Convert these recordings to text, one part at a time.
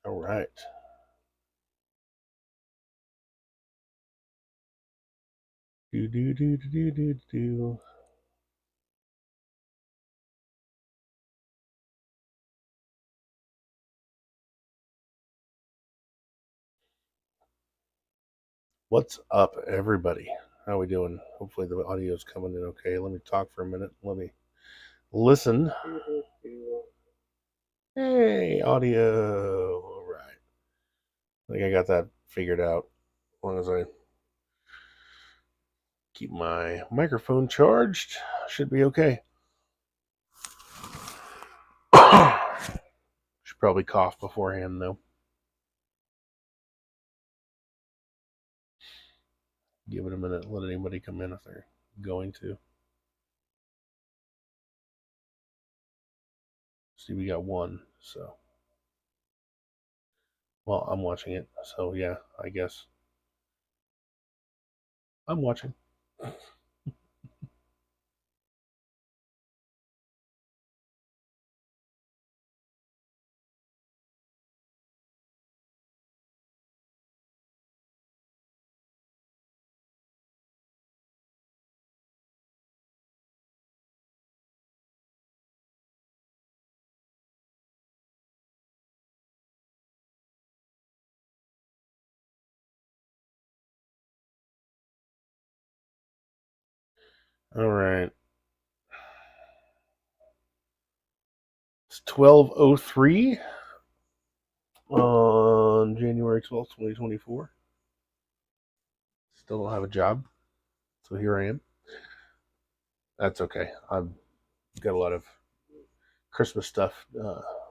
All right. Do. What's up, everybody? How we doing? Hopefully the audio is coming in okay. Let me talk for a minute. Let me listen. Hey, audio. All right. I think I got that figured out. As long as I keep my microphone charged, should be okay. Should probably cough beforehand, though. Give it a minute. Let anybody come in if they're going to. See, we got one, so. Well, I'm watching it, so yeah, I guess. I'm watching. All right. It's 12:03 on January 12th, 2024. Still don't have a job, so here I am. That's okay. I've got a lot of Christmas stuff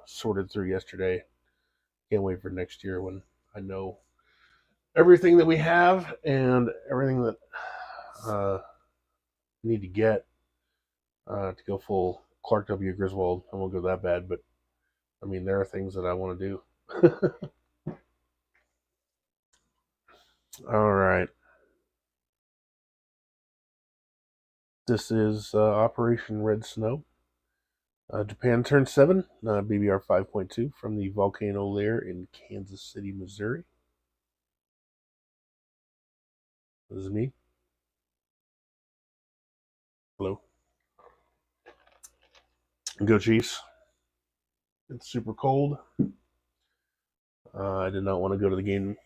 sorted through yesterday. Can't wait for next year when I know everything that we have and everything that we need to get to go full Clark W. Griswold. I won't go that bad, but I mean, there are things that I want to do. All right. This is Operation Red Snow. Japan turned 7, BBR 5.2 from the volcano lair in Kansas City, Missouri. This is me. Hello. Go Chiefs. It's super cold. I did not want to go to the game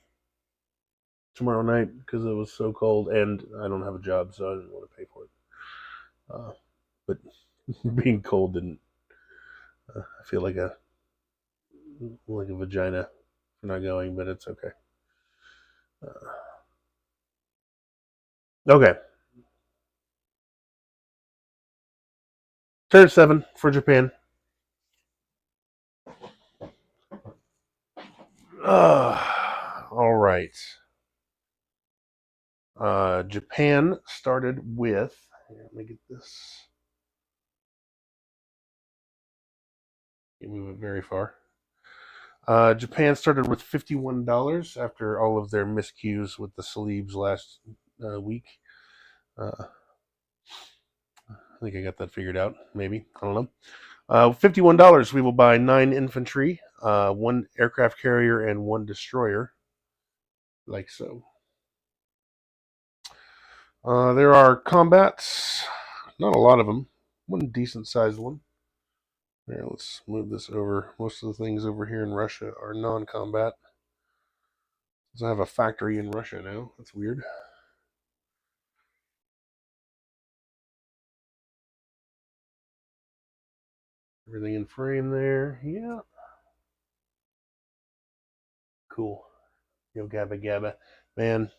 tomorrow night because it was so cold, and I don't have a job, so I didn't want to pay for it. But being cold didn't. I feel like a vagina for not going, but it's okay. Okay. Turn 7 for Japan. All right. Japan started with. Here, let me get this. Can't move it very far. Japan started with $51 after all of their miscues with the Salibs last week. I think I got that figured out. Maybe. I don't know. $51, we will buy 9 infantry, 1 aircraft carrier, and 1 destroyer. Like so. There are combats. Not a lot of them. One decent sized one. Here, let's move this over. Most of the things over here in Russia are non-combat. Doesn't have a factory in Russia now. That's weird. Everything in frame there. Yeah. Cool. Yo Gabba Gabba. Man,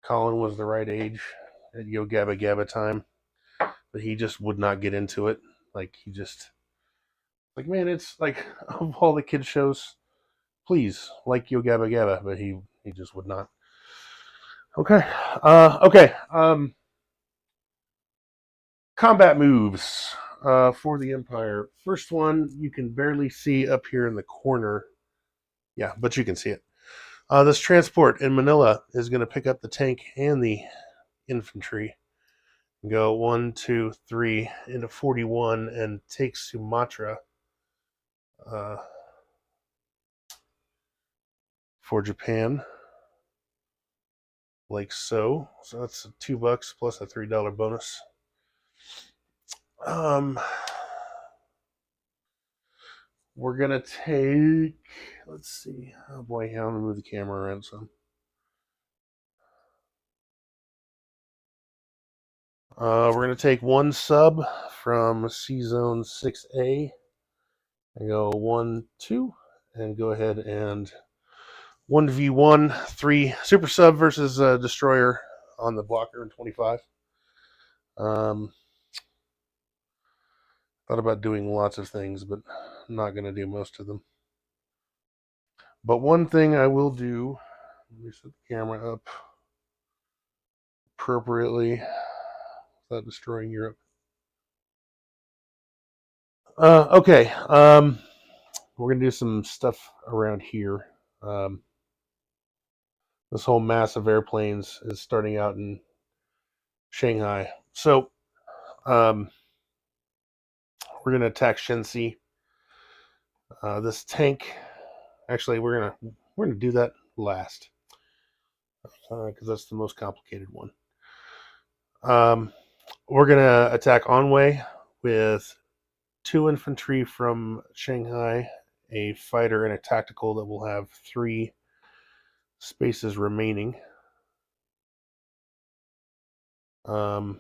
Colin was the right age at Yo Gabba Gabba time. But he just would not get into it. Like, he just... Like, man, it's like, of all the kids shows, please, like Yo Gabba Gabba. But he just would not. Okay. Okay. Combat moves for the Empire. First one you can barely see up here in the corner. Yeah, but you can see it. This transport in Manila is going to pick up the tank and the infantry. Go 1, 2, 3 into 41 and take Sumatra. for Japan, like so. So that's $2 plus a $3 bonus. We're gonna take. Let's see. Oh boy, I'm gonna move the camera around some. We're gonna take one sub from C Zone 6A and go 1, 2, and go ahead and 1v1 3 super sub versus destroyer on the blocker in 25. Thought about doing lots of things, but I'm not going to do most of them. But one thing I will do, let me set the camera up appropriately without destroying Europe. Okay, we're going to do some stuff around here. This whole mass of airplanes is starting out in Shanghai. So we're going to attack Shensi. This tank, actually, we're gonna do that last because that's the most complicated one. We're gonna attack Anhui with 2 infantry from Shanghai, a fighter, and a tactical that will have 3 spaces remaining. We're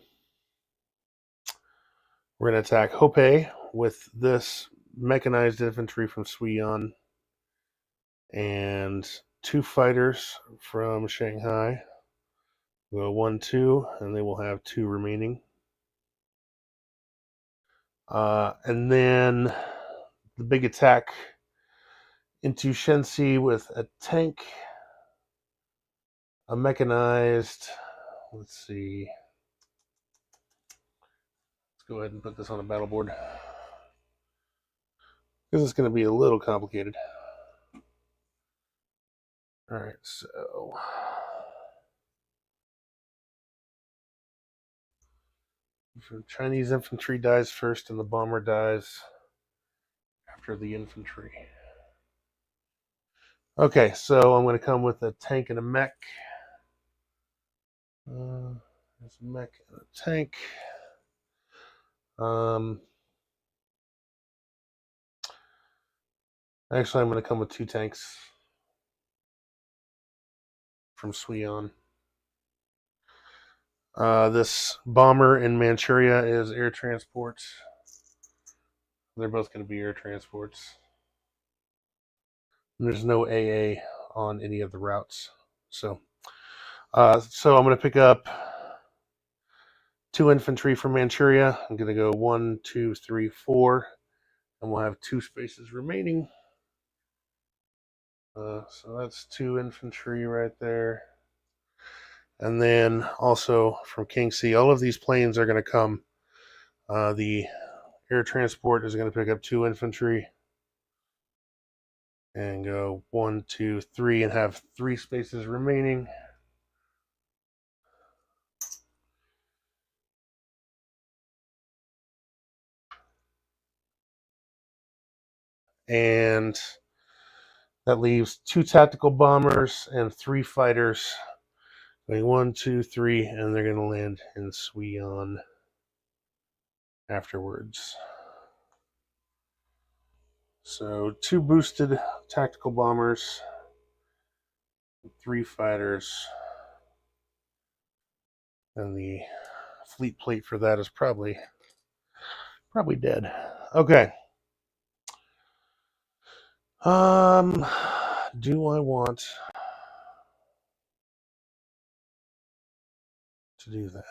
gonna attack Hopei with this mechanized infantry from Suiyuan and 2 fighters from Shanghai. Go 1, 2, and they will have 2 remaining. And then the big attack into Shensi with a tank, a mechanized. Let's see. Let's go ahead and put this on a battle board because it's going to be a little complicated. All right, so Chinese infantry dies first, and the bomber dies after the infantry. Okay, so I'm going to come with a tank and a mech. There's a mech and a tank. Actually, I'm going to come with 2 tanks from Suiyuan. This bomber in Manchuria is air transport. They're both going to be air transports. And there's no AA on any of the routes. So I'm going to pick up 2 infantry from Manchuria. I'm going to go 1, 2, 3, 4, and we'll have 2 spaces remaining. So that's 2 infantry right there. And then also from Kingxi, all of these planes are going to come. The air transport is going to pick up 2 infantry and go 1, 2, 3, and have 3 spaces remaining. And that leaves 2 tactical bombers and 3 fighters. Going 1, 2, 3, and they're going to land in Suiyuan afterwards. So 2 boosted tactical bombers, 3 fighters, and the fleet plate for that is probably dead. Okay. Do I want to do that?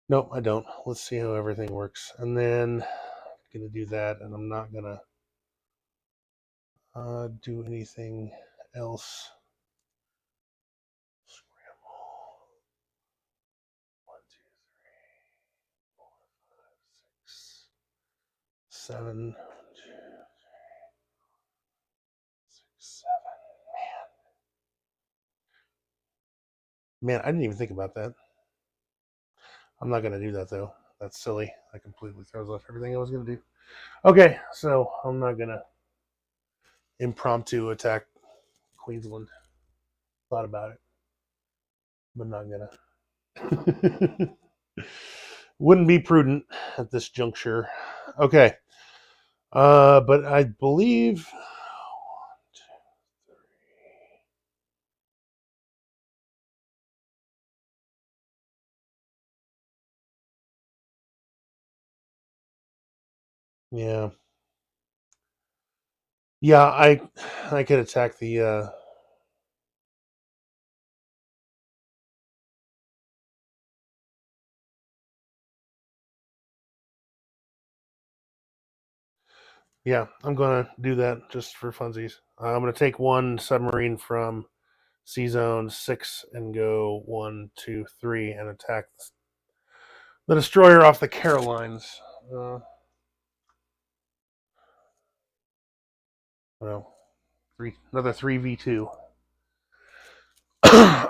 Nope, I don't. Let's see how everything works. And then I'm going to do that, and I'm not going to do anything else. Scramble. 1, 2, 3, 4, 5, 6, 7. 1, 2, 3, 6, 7. Man, I didn't even think about that. I'm not going to do that, though. That's silly. That completely throws off everything I was going to do. Okay, so I'm not going to impromptu attack Queensland. Thought about it, but not gonna. Wouldn't be prudent at this juncture. Okay. But I believe yeah. Yeah, I could attack the yeah, I'm gonna do that just for funsies. I'm gonna take one submarine from C Zone 6 and go 1, 2, 3 and attack the destroyer off the Carolines. Well, another 3v2.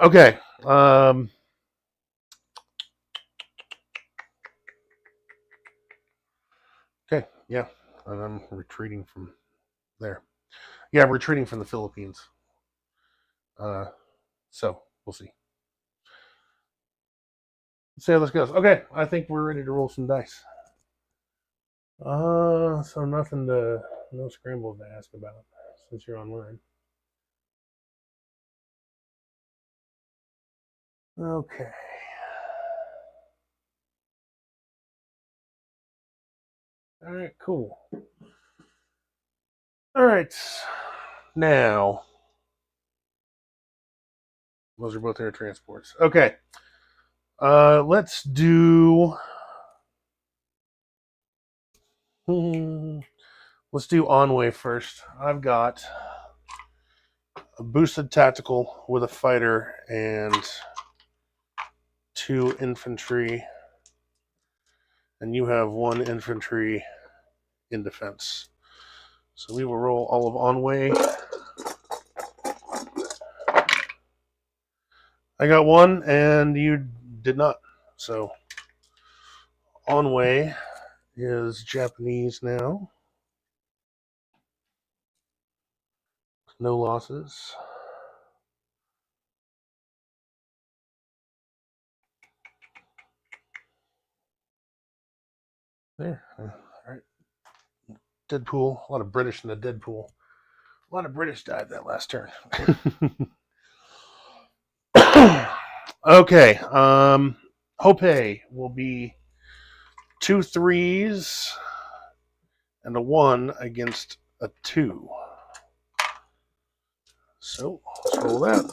Okay. Okay, yeah. And I'm retreating from there. Yeah, I'm retreating from the Philippines. So we'll see. Let's see how this goes. Okay, I think we're ready to roll some dice. So no scrambles to ask about since you're online. Okay. All right, cool. All right. Now, those are both air transports. Okay. Let's do. Let's do Envoy first. I've got a boosted tactical with a fighter and 2 infantry, and you have 1 infantry in defense. So we will roll all of Envoy. I got 1, and you did not. So Envoy is Japanese now. No losses. There. All right. Deadpool. A lot of British in the Deadpool. A lot of British died that last turn. Okay. Hope will be 2 3s and a 1 against a 2. So let's roll that.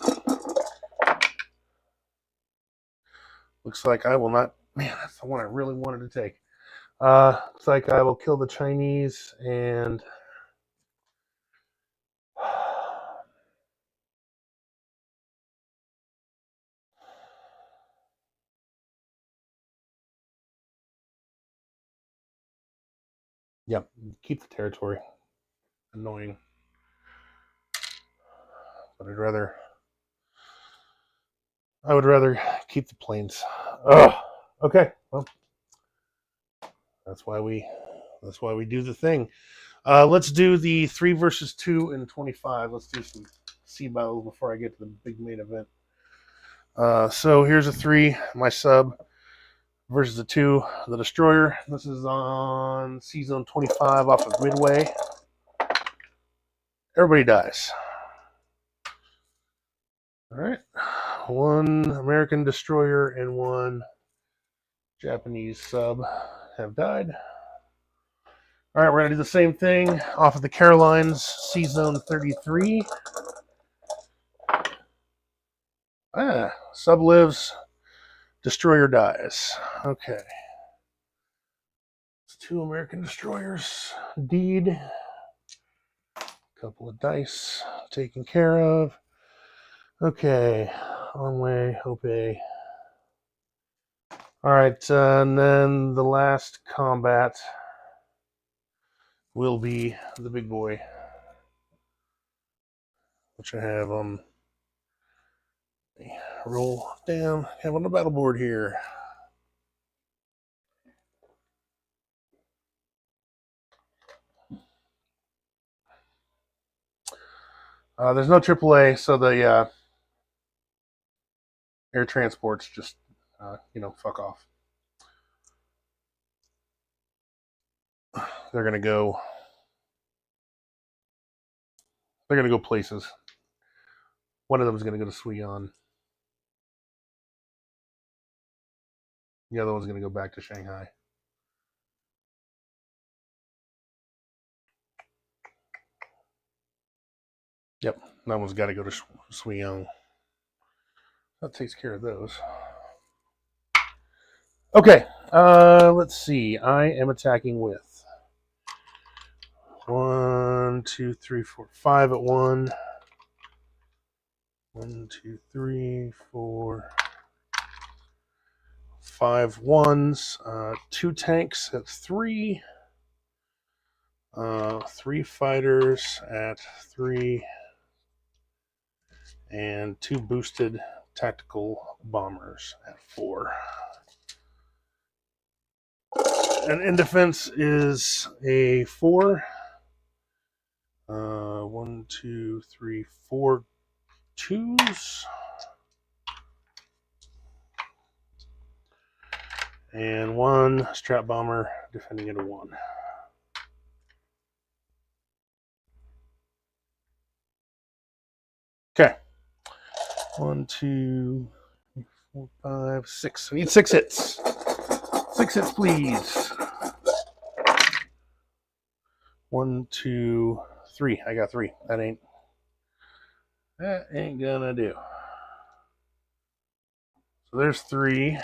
Looks like I will not. Man, that's the one I really wanted to take. Looks like I will kill the Chinese and. Yep, keep the territory. Annoying. But I would rather keep the planes. Ugh. Okay, well, that's why we do the thing. Let's do the 3 versus 2 and 25. Let's do some sea battles before I get to the big main event. So here's a 3, my sub, versus a 2, the destroyer. This is on Sea Zone 25 off of Midway. Everybody dies. All right, 1 American destroyer and 1 Japanese sub have died. All right, we're going to do the same thing off of the Carolines, Sea Zone 33. Sub lives, destroyer dies. Okay. It's 2 American destroyers. Indeed. A couple of dice taken care of. Okay. On way, Hope. All right, and then the last combat will be the big boy, which I have roll down. Have on the battle board here. There's no AAA, so the air transports just, fuck off. They're gonna go. They're gonna go places. One of them is gonna go to Suiyang. The other one's gonna go back to Shanghai. Yep, that one's got to go to Suiyang. That takes care of those. Okay, let's see. I am attacking with 1, 2, 3, 4, 5 at 1. 1, 2, 3, 4, 5 ones. 2 tanks at 3. 3 fighters at 3. And 2 boosted tactical bombers at 4. And in defense is a 4. 1, 2, 3, 4 twos. And 1 strap bomber defending at a 1. Okay. 1, 2, 3, 4, 5, 6. I need 6 hits. 6 hits, please. 1, 2, 3. I got 3. That ain't gonna do. So there's 3.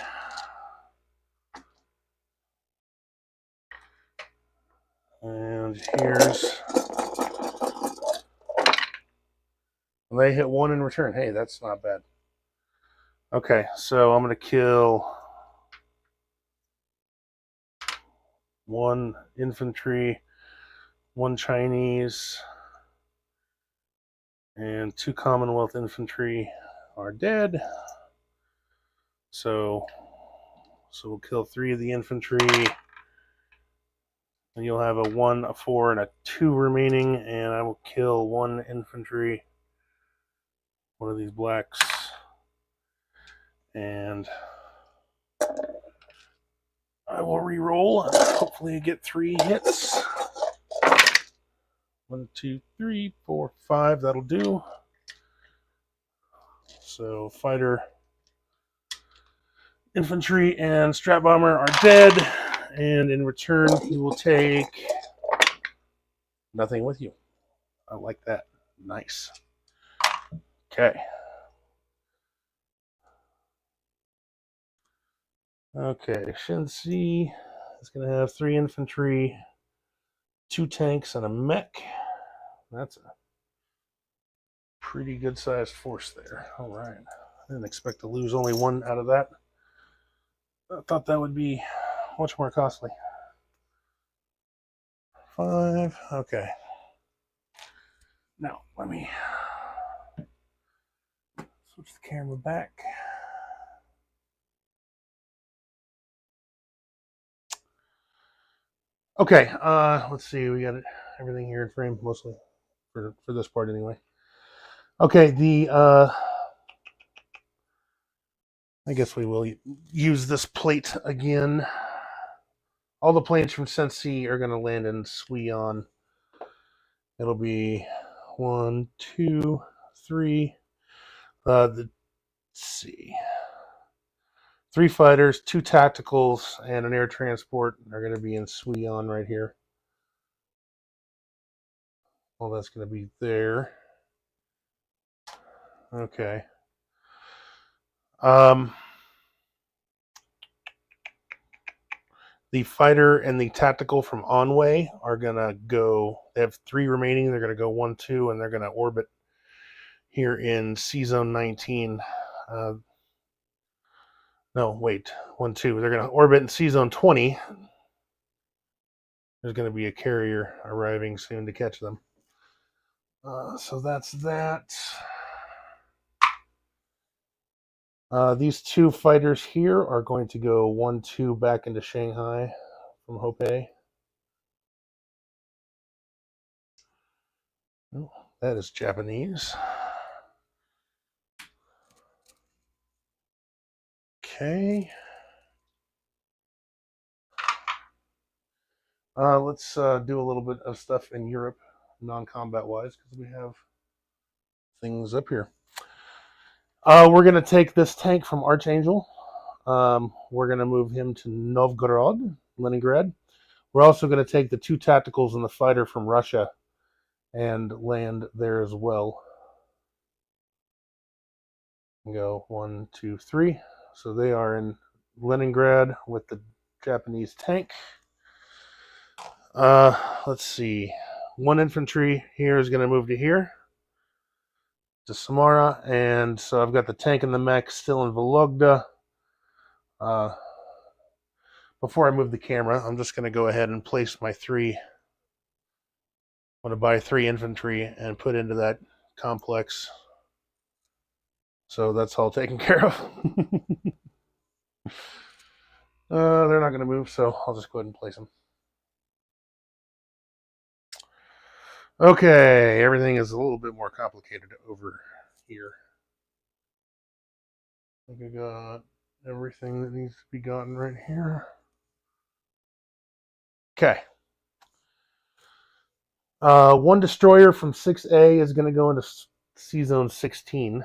And here's. They hit 1 in return. Hey, that's not bad. Okay, so I'm gonna kill 1 infantry, 1 Chinese, and 2 Commonwealth infantry are dead. So we'll kill 3 of the infantry, and you'll have a 1, a 4, and a 2 remaining, and I will kill 1 infantry, one of these blacks, and I will re-roll and hopefully get 3 hits. 1, 2, 3, 4, 5. That'll do. So fighter, infantry, and strap bomber are dead, and in return you will take nothing with you. I like that. Nice. Okay. Okay, Shensi is going to have 3 infantry, 2 tanks, and a mech. That's a pretty good sized force there. All right. I didn't expect to lose only 1 out of that. I thought that would be much more costly. 5. Okay. Now, let me switch the camera back. Okay, let's see. We got everything here in frame, mostly for this part anyway. Okay, I guess we will use this plate again. All the planes from Shensi-Ya are going to land in Suiyang. It'll be 1, 2, 3. Let's see. 3 fighters, 2 tacticals, and an air transport are going to be in Suiyang right here. Well, that's going to be there. Okay. The fighter and the tactical from Onway are going to go. They have 3 remaining. They're going to go 1, 2, and they're going to orbit here in C Zone 19. No, wait. 1, 2. They're going to orbit in C Zone 20. There's going to be a carrier arriving soon to catch them. So that's that. These 2 fighters here are going to go 1, 2 back into Shanghai from Hopei. Oh, That is Japanese. Okay. Let's do a little bit of stuff in Europe, non-combat wise, because we have things up here. We're going to take this tank from Archangel. We're going to move him to Novgorod, Leningrad. We're also going to take the 2 tacticals and the fighter from Russia and land there as well. Go 1, 2, 3. So they are in Leningrad with the Japanese tank. Let's see. 1 infantry here is going to move to here, to Samara, and so I've got the tank and the mech still in Vologda. Before I move the camera, I'm just going to go ahead and place my 3. I'm going to buy 3 infantry and put into that complex. So that's all taken care of. They're not going to move, so I'll just go ahead and place them. Okay, everything is a little bit more complicated over here. I think I got everything that needs to be gotten right here. Okay. 1 destroyer from 6A is going to go into C-Zone 16.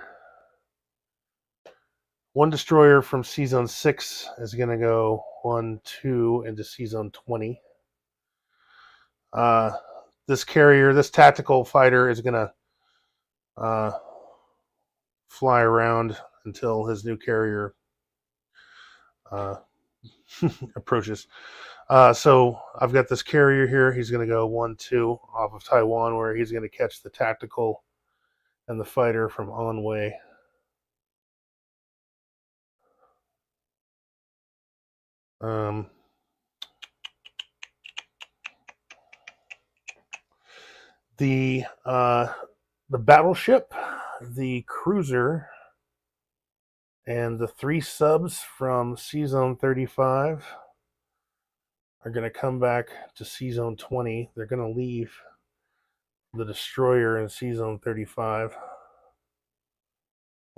1 destroyer from C-Zone 6 is going to go 1, 2 into C-Zone 20. This carrier, this tactical fighter, is going to fly around until his new carrier approaches. So I've got this carrier here. He's going to go 1, 2 off of Taiwan, where he's going to catch the tactical and the fighter from Anhui. The battleship, the cruiser, and the 3 subs from C-Zone 35 are going to come back to C-Zone 20. They're going to leave the destroyer in C-Zone 35,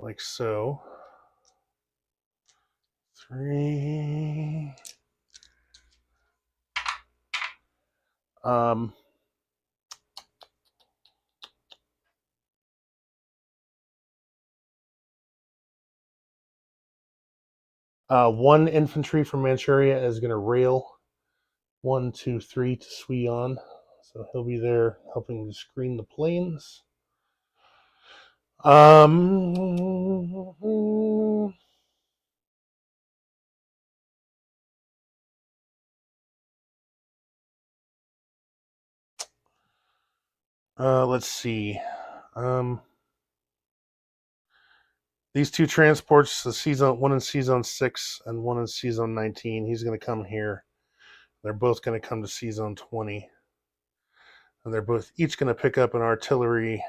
like so. 3. One infantry from Manchuria is going to rail 1, 2, 3 to Suion. So he'll be there helping to screen the planes. Let's see. These 2 transports, the C-Zone, 1 in C-Zone 6 and 1 in C-Zone 19, he's going to come here. They're both going to come to C-Zone 20. And they're both each going to pick up an artillery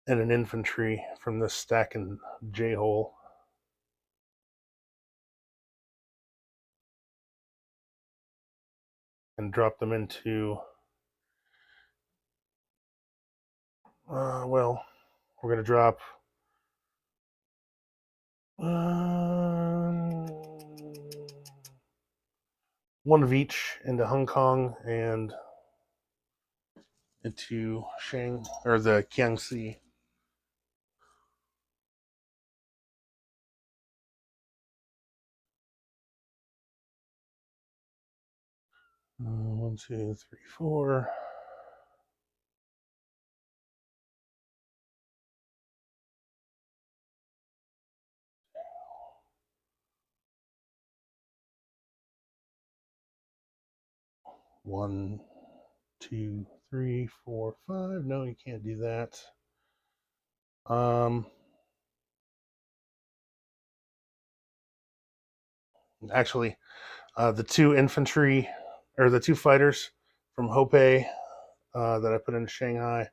and an infantry from this stack and J-hole. And drop them into, well, we're going to drop 1 of each into Hong Kong and into the Kiangsi. One, two, three, 4. One, 2, 3, 4, 5. No, you can't do that. Actually, the 2 infantry or the 2 fighters from Hopei that I put in Shanghai,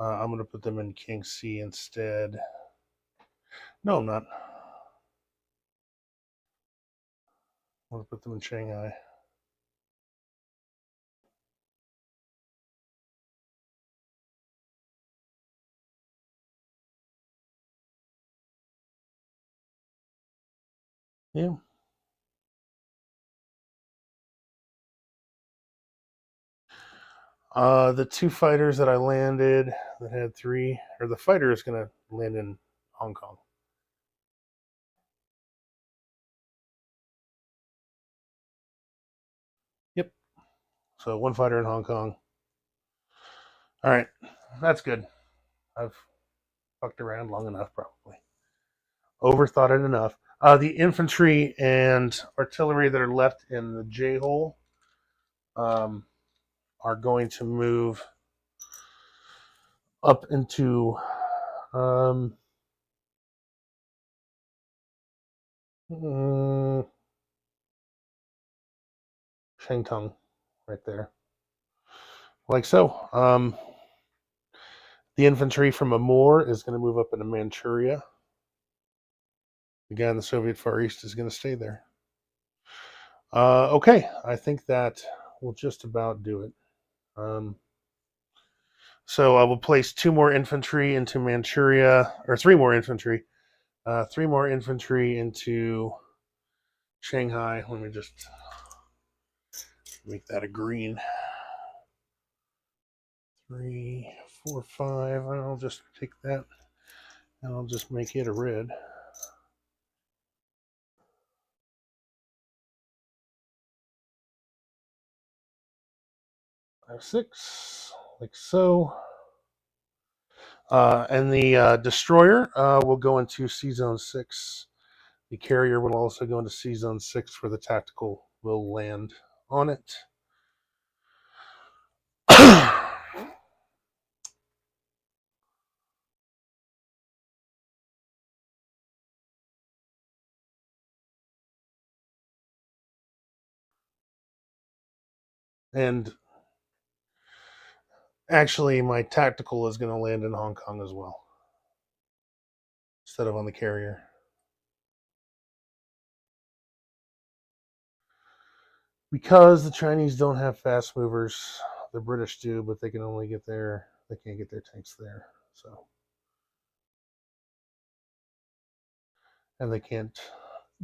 I'm going to put them in Kiangsi instead. No, I'm not. I'm going to put them in Shanghai. Yeah. The two fighters that I landed that had three, or the fighter is going to land in Hong Kong. Yep. So one fighter in Hong Kong. All right. That's good. I've fucked around long enough, probably. Overthought it enough. The infantry and artillery that are left in the J hole um, are going to move up into um, Shangtung, right there, like so. The infantry from Amur is going to move up into Manchuria. The guy in the Soviet Far East is going to stay there. Okay, I think that will just about do it. So I will place two more infantry into Manchuria, or three more infantry. Three more infantry into Shanghai. Let me just make that a green. 3, 4, 5. And I'll just take that and I'll just make it a red. F6, like so. And the destroyer will go into C Zone 6. The carrier will also go into C Zone 6 where the tactical will land on it. And actually, my tactical is going to land in Hong Kong as well, instead of on the carrier. Because the Chinese don't have fast movers, the British do, but they can only get there. They can't get their tanks there, so and they can't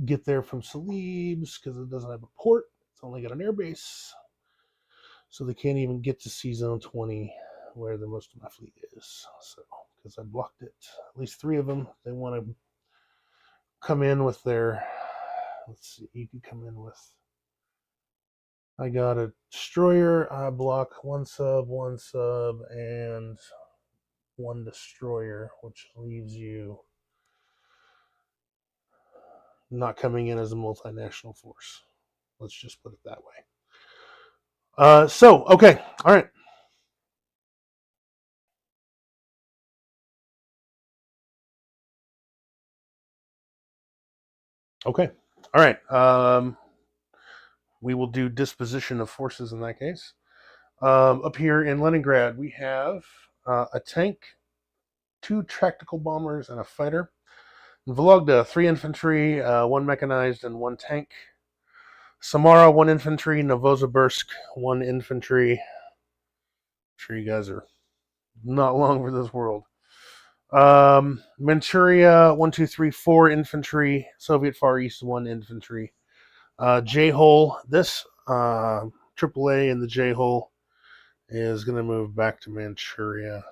get there from Celebes because it doesn't have a port. It's only got an air base, so they can't even get to C Zone 20, where the most of my fleet is. So because I blocked it, at least three of them. They want to come in with their. Let's see. You can come in with. I got a destroyer. I block one sub, and one destroyer, which leaves you not coming in as a multinational force. Let's just put it that way. Okay. All right. Okay. All right. We will do disposition of forces in that case. Up here in Leningrad, we have a tank, two tactical bombers, and a fighter. In Vologda, 3 infantry, 1 mechanized, and 1 tank. Samara, 1 infantry. Novosibirsk, 1 infantry. I'm sure you guys are not long for this world. Manchuria, 1, 2, 3, 4 infantry. Soviet Far East, 1 infantry. J-hole, this AAA in the J-hole is going to move back to Manchuria.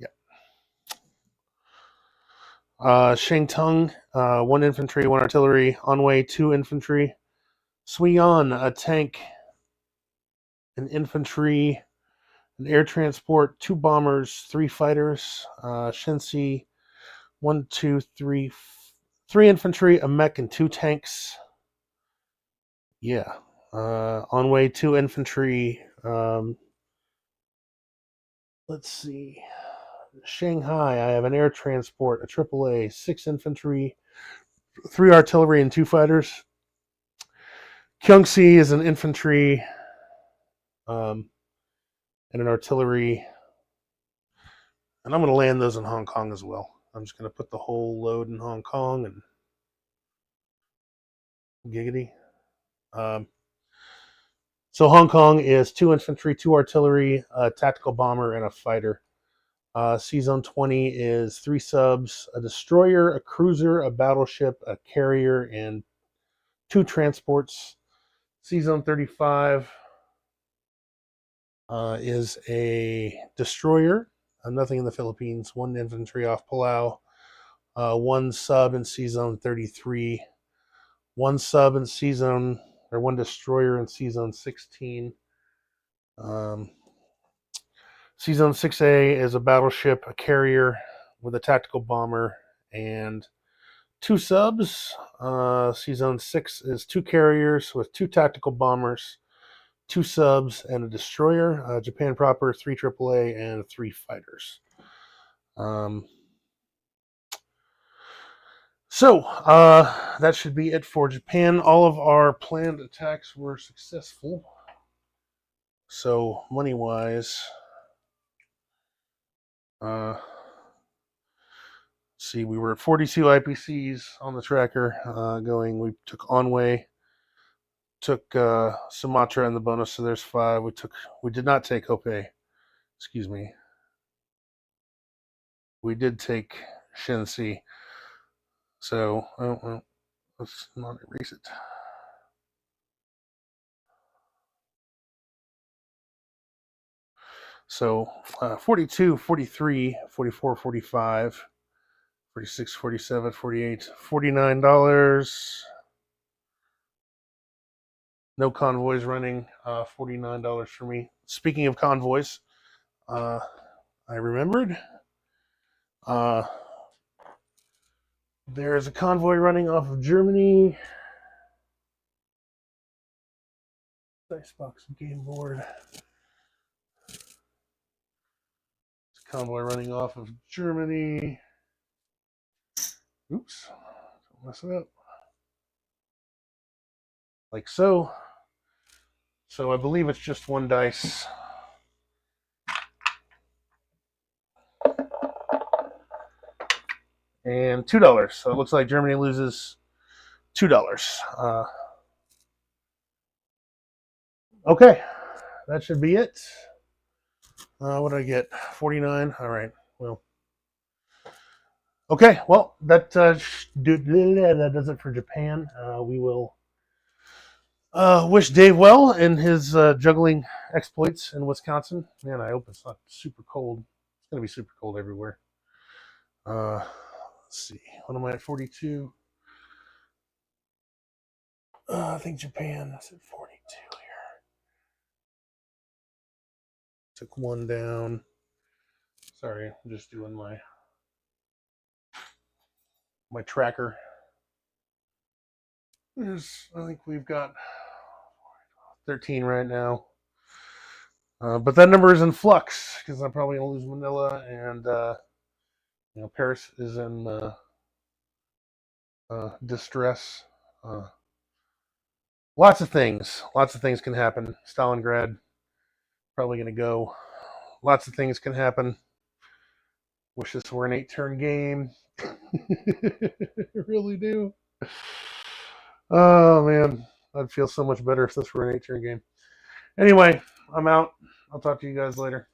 Yeah. Shangtung, 1 infantry, 1 artillery. Anhui, 2 infantry. Suiyan, a tank, an infantry, an air transport, 2 bombers, 3 fighters. Shensi, 1, 2, 3, 3 infantry, a mech, and 2 tanks. Yeah. Anhui, 2 infantry. Let's see. Shanghai, I have an air transport, a AAA, 6 infantry, 3 artillery, and 2 fighters. Kyungsi is an infantry and an artillery. And I'm going to land those in Hong Kong as well. I'm just going to put the whole load in Hong Kong and giggity. So Hong Kong is 2 infantry, 2 artillery, a tactical bomber, and a fighter. C-Zone 20 is 3 subs, a destroyer, a cruiser, a battleship, a carrier, and 2 transports. C-Zone 35 is a destroyer, nothing in the Philippines, 1 infantry off Palau, 1 sub in C-Zone 33, 1 sub in C-Zone, or 1 destroyer in C-Zone 16. C-Zone 6A is a battleship, a carrier with a tactical bomber, and 2 subs. C-Zone 6 is 2 carriers with 2 tactical bombers, 2 subs, and a destroyer. Japan proper, 3 AAA, and 3 fighters. So that should be it for Japan. All of our planned attacks were successful. So money-wise, see, we were at 42 IPCs on the tracker going. We took Onway, took Sumatra and the bonus, so there's 5. We did not take Hope. Excuse me. We did take Shensi. So, well, let's not erase it. So, 42, 43, 44, 45, 46, 47, 48, $49. No convoys running, $49 for me. Speaking of convoys, I remembered there is a convoy running off of Germany. Dicebox game board. It's a convoy running off of Germany. Oops, don't mess it up. Like so. So I believe it's just 1 dice. And $2. So it looks like Germany loses $2. Okay, that should be it. What did I get? 49. All right. Well. Okay. Well, that does it for Japan. We will wish Dave well in his juggling exploits in Wisconsin. Man, I hope it's not super cold. It's going to be super cold everywhere. Let's see. What am I at? 42. I think Japan is at 42 here. Took 1 down. Sorry, I'm just doing my tracker. I think we've got 13 right now. But that number is in flux because I'm probably going to lose Manila, and Paris is in distress. Lots of things can happen. Stalingrad probably going to go. Lots of things can happen. Wish this were an 8-turn game. I really do. Oh man, I'd feel so much better if this were an 8-turn game. Anyway, I'm out. I'll talk to you guys later.